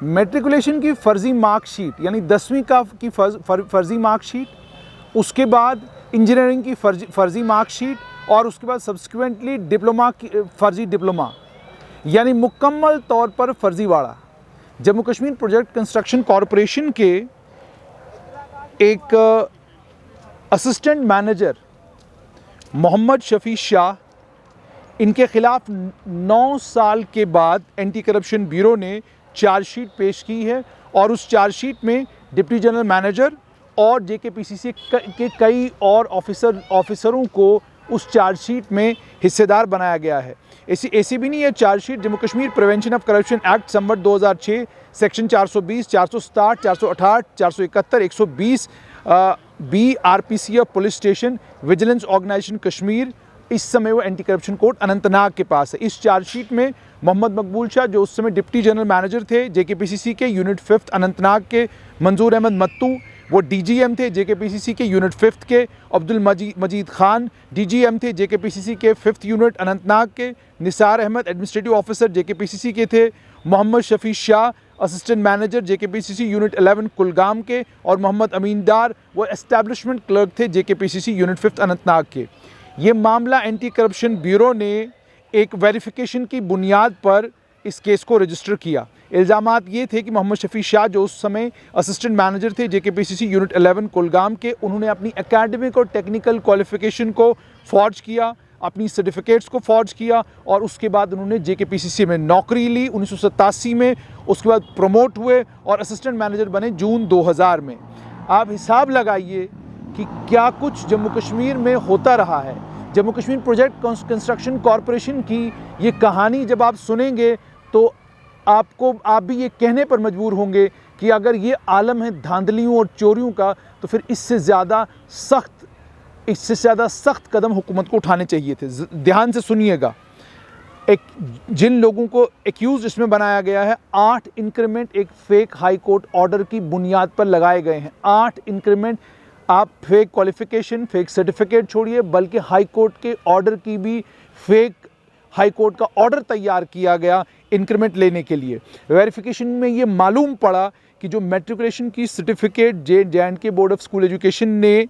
Matriculation की फ़र्ज़ी marksheet यानी 10वीं की फ़र्ज़ी मार्कशीट, उसके बाद इंजीनियरिंग की फ़र्ज़ी मार्कशीट और उसके बाद सब्सिक्वेंटली डिप्लोमा की फ़र्ज़ी डिप्लोमा, यानी मुकम्मल तौर पर फ़र्ज़ीवाड़ा। Jammu Kashmir project construction corporation के एक असिस्टेंट मैनेजर मोहम्मद शफ़ी शाह, इनके ख़िलाफ़ 9 साल के बाद एंटी करप्शन ब्यूरो ने चार्जशीट पेश की है और उस चार्जशीट में डिप्टी जनरल मैनेजर और JKPCC के कई और ऑफिसरों को उस चार्जशीट में हिस्सेदार बनाया गया है। ऐसी भी नहीं है chargesheet, Jammu Kashmir prevention of corruption act संवत 2006 section 420, 467, 468, 471, 120 BRPC of police station vigilance organisation Kashmir, इस समय वो एंटी करप्शन कोर्ट अनंतनाग के पास है। इस चार्जशीट में मोहम्मद मकबूल शाह, जो उस समय डिप्टी जनरल मैनेजर थे JKPCC के यूनिट 5th अनंतनाग के, मंजूर अहमद मत्तू वो DGM थे JKPCC के यूनिट 5th के, अब्दुल मजीद खान DGM थे JKPCC के 5th यूनिट अनंतनाग के, Nisar Ahmed administrative officer JKPCC के थे, Mohammad Shafi Shah assistant manager JKPCC unit 11 Kulgam के, और मोहम्मद अमीन डार वो एस्टैब्लिशमेंट क्लर्क थे JKPCC यूनिट 5th अनंतनाग के। ये मामला एंटी करप्शन ब्यूरो ने एक वेरिफिकेशन की बुनियाद पर इस केस को रजिस्टर किया। इल्ज़ामात ये थे कि मोहम्मद शफ़ी शाह, जो उस समय असिस्टेंट मैनेजर थे JKPCC यूनिट 11 कुलगाम के, उन्होंने अपनी एकेडमिक और टेक्निकल क्वालिफ़िकेशन को फॉर्ज किया, अपनी सर्टिफिकेट्स को फॉर्ज किया और उसके बाद उन्होंने JKPCC में नौकरी ली 1987 में, उसके बाद प्रमोट हुए और असिस्टेंट मैनेजर बने जून 2000 में। आप हिसाब लगाइए कि क्या कुछ जम्मू कश्मीर में होता रहा है। Jammu Kashmir project construction corporation की ये कहानी जब आप सुनेंगे तो आप भी ये कहने पर मजबूर होंगे कि अगर ये आलम है धांधलियों और चोरियों का, तो फिर इससे ज़्यादा सख्त कदम हुकूमत को उठाने चाहिए थे। ध्यान से सुनिएगा, जिन लोगों को एक्यूज इसमें बनाया गया है, 8 इंक्रीमेंट एक फेक हाई कोर्ट ऑर्डर की बुनियाद पर लगाए गए हैं। 8 इंक्रीमेंट, आप फेक क्वालिफिकेशन, फेक सर्टिफिकेट छोड़िए, बल्कि हाई कोर्ट के ऑर्डर की भी फेक हाई कोर्ट का ऑर्डर तैयार किया गया इंक्रीमेंट लेने के लिए। वेरिफिकेशन में ये मालूम पड़ा कि जो मैट्रिकुलेशन की certificate J&K board of school education ने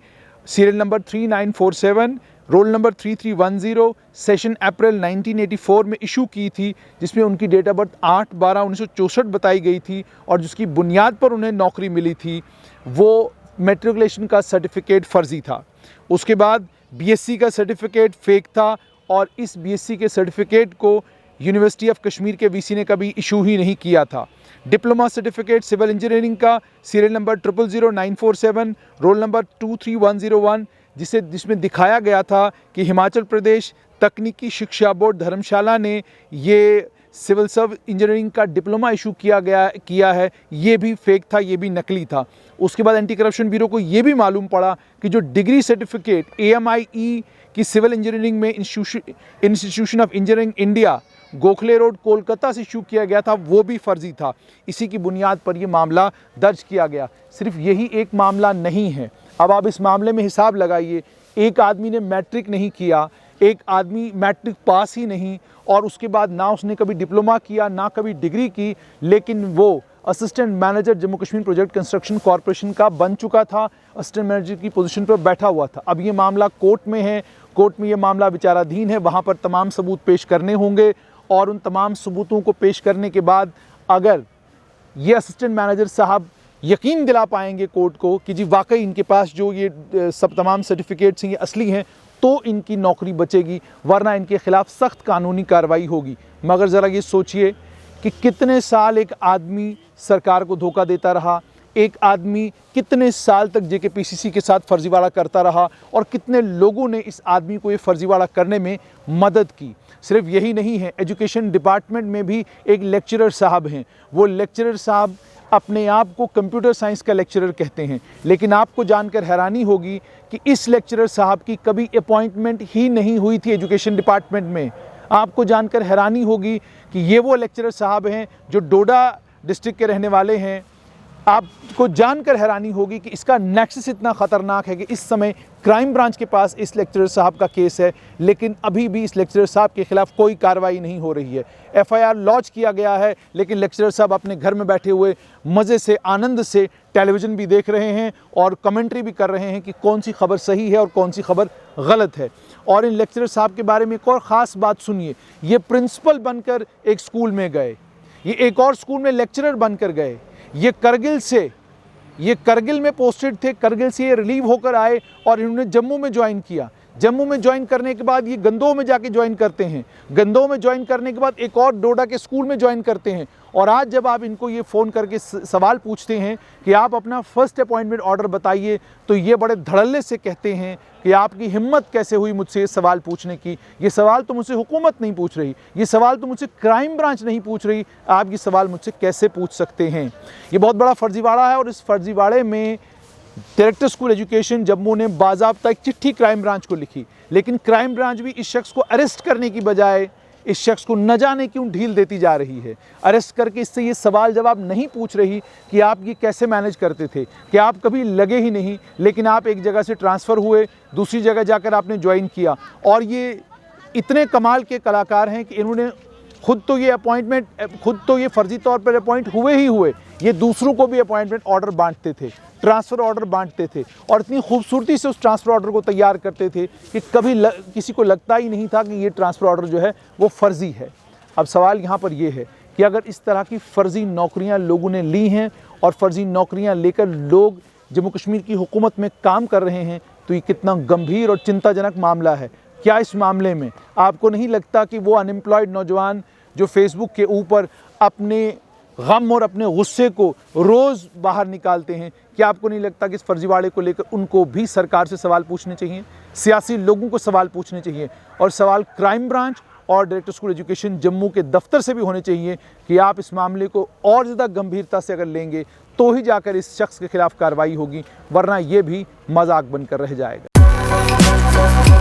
serial number 3947, roll number 3310, session April 1984 में इशू की थी, जिसमें उनकी डेट ऑफ बर्थ 8/12/1964 बताई गई थी और जिसकी बुनियाद पर उन्हें नौकरी मिली थी, वो मैट्रिकुलेशन का सर्टिफिकेट फ़र्ज़ी था। उसके बाद BSc का सर्टिफिकेट फेक था और इस BSc के सर्टिफिकेट को यूनिवर्सिटी ऑफ कश्मीर के VC ने कभी इशू ही नहीं किया था। डिप्लोमा सर्टिफिकेट सिविल इंजीनियरिंग का सीरियल नंबर 000947, रोल नंबर 23101, जिसमें दिखाया गया था कि हिमाचल प्रदेश तकनीकी शिक्षा बोर्ड धर्मशाला ने ये सिविल सर्व इंजीनियरिंग का डिप्लोमा इशू किया है, ये भी फेक था, ये भी नकली था। उसके बाद एंटी करप्शन ब्यूरो को ये भी मालूम पड़ा कि जो डिग्री सर्टिफिकेट AMIE की सिविल इंजीनियरिंग में institution of engineering India Gokhale road Kolkata से इशू किया गया था, वो भी फर्जी था। इसी की बुनियाद पर यह मामला दर्ज किया गया। सिर्फ यही एक मामला नहीं है, अब आप इस मामले में हिसाब लगाइए। एक आदमी ने मैट्रिक नहीं किया, एक आदमी मैट्रिक पास ही नहीं, और उसके बाद ना उसने कभी डिप्लोमा किया ना कभी डिग्री की, लेकिन वो assistant manager Jammu Kashmir project construction corporation का बन चुका था, असिस्टेंट मैनेजर की पोजीशन पर बैठा हुआ था। अब ये मामला कोर्ट में है, कोर्ट में ये मामला विचाराधीन है, वहाँ पर तमाम सबूत पेश करने होंगे और उन तमाम सबूतों को पेश करने के बाद अगर ये असिस्टेंट मैनेजर साहब यकीन दिला पाएंगे कोर्ट को कि जी वाकई इनके पास जो ये सब तमाम सर्टिफिकेट्स हैं ये असली हैं, तो इनकी नौकरी बचेगी, वरना इनके खिलाफ सख्त कानूनी कार्रवाई होगी। मगर ज़रा ये सोचिए कि कितने साल एक आदमी सरकार को धोखा देता रहा, एक आदमी कितने साल तक JKPCC के साथ फर्जीवाड़ा करता रहा और कितने लोगों ने इस आदमी को ये फर्जीवाड़ा करने में मदद की। सिर्फ यही नहीं है, एजुकेशन डिपार्टमेंट में भी एक लेक्चरर साहब हैं। वो लेक्चरर साहब अपने आप को कंप्यूटर साइंस का लेक्चरर कहते हैं, लेकिन आपको जानकर हैरानी होगी कि इस लेक्चरर साहब की कभी अपॉइंटमेंट ही नहीं हुई थी एजुकेशन डिपार्टमेंट में। आपको जानकर हैरानी होगी कि ये वो लेक्चरर साहब हैं जो डोडा डिस्ट्रिक्ट के रहने वाले हैं, आपको जानकर हैरानी होगी कि इसका नेक्सस इतना ख़तरनाक है कि इस समय क्राइम ब्रांच के पास इस लेक्चरर साहब का केस है, लेकिन अभी भी इस लेक्चरर साहब के खिलाफ कोई कार्रवाई नहीं हो रही है। FIR लॉन्च किया गया है, लेकिन लेक्चरर साहब अपने घर में बैठे हुए मज़े से, आनंद से टेलीविज़न भी देख रहे हैं और कमेंट्री भी कर रहे हैं कि कौन सी खबर सही है और कौन सी खबर गलत है। और इन लेक्चरर साहब के बारे में एक और ख़ास बात सुनिए, ये प्रिंसिपल बनकर एक स्कूल में गए, ये एक और स्कूल में लेक्चरर बनकर गए, ये करगिल में पोस्टेड थे, करगिल से ये रिलीव होकर आए और इन्होंने जम्मू में ज्वाइन किया। जम्मू में ज्वाइन करने के बाद ये गंदोह में जाके ज्वाइन करते हैं, गंदोह में ज्वाइन करने के बाद एक और डोडा के स्कूल में ज्वाइन करते हैं। और आज जब आप इनको ये फ़ोन करके सवाल पूछते हैं कि आप अपना फर्स्ट अपॉइंटमेंट ऑर्डर बताइए, तो ये बड़े धड़ल्ले से कहते हैं कि आपकी हिम्मत कैसे हुई मुझसे ये सवाल पूछने की, ये सवाल तो मुझसे हुकूमत नहीं पूछ रही, ये सवाल तो मुझसे क्राइम ब्रांच नहीं पूछ रही, आप ये सवाल मुझसे कैसे पूछ सकते हैं। ये बहुत बड़ा फर्जीवाड़ा है और इस फर्जीवाड़े में डायरेक्टर स्कूल एजुकेशन जम्मू ने बाज़ाब्ता एक चिट्ठी क्राइम ब्रांच को लिखी, लेकिन क्राइम ब्रांच भी इस शख्स को अरेस्ट करने की बजाय इस शख्स को न जाने क्यों ढील देती जा रही है। अरेस्ट करके इससे ये सवाल जवाब नहीं पूछ रही कि आप ये कैसे मैनेज करते थे, कि आप कभी लगे ही नहीं, लेकिन आप एक जगह से ट्रांसफ़र हुए, दूसरी जगह जाकर आपने ज्वाइन किया। और ये इतने कमाल के कलाकार हैं कि इन्होंने खुद तो ये फ़र्जी तौर पर अपॉइंट हुए, ये दूसरों को भी अपॉइंटमेंट ऑर्डर बांटते थे, ट्रांसफ़र ऑर्डर बांटते थे और इतनी खूबसूरती से उस ट्रांसफ़र ऑर्डर को तैयार करते थे कि कभी किसी को लगता ही नहीं था कि ये ट्रांसफ़र ऑर्डर जो है वो फ़र्ज़ी है। अब सवाल यहाँ पर ये है कि अगर इस तरह की फ़र्ज़ी नौकरियाँ लोगों ने ली हैं और फ़र्ज़ी नौकरियाँ लेकर लोग जम्मू कश्मीर की हुकूमत में काम कर रहे हैं, तो ये कितना गंभीर और चिंताजनक मामला है। क्या इस मामले में आपको नहीं लगता कि वो अनएम्प्लॉयड नौजवान जो फेसबुक के ऊपर अपने गम और अपने गुस्से को रोज़ बाहर निकालते हैं, क्या आपको नहीं लगता कि इस फर्जीवाड़े को लेकर उनको भी सरकार से सवाल पूछने चाहिए, सियासी लोगों को सवाल पूछने चाहिए और सवाल क्राइम ब्रांच और डायरेक्टर स्कूल एजुकेशन जम्मू के दफ्तर से भी होने चाहिए कि आप इस मामले को और ज़्यादा गंभीरता से अगर लेंगे तो ही जाकर इस शख्स के खिलाफ कार्रवाई होगी, वरना ये भी मजाक बनकर रह जाएगा।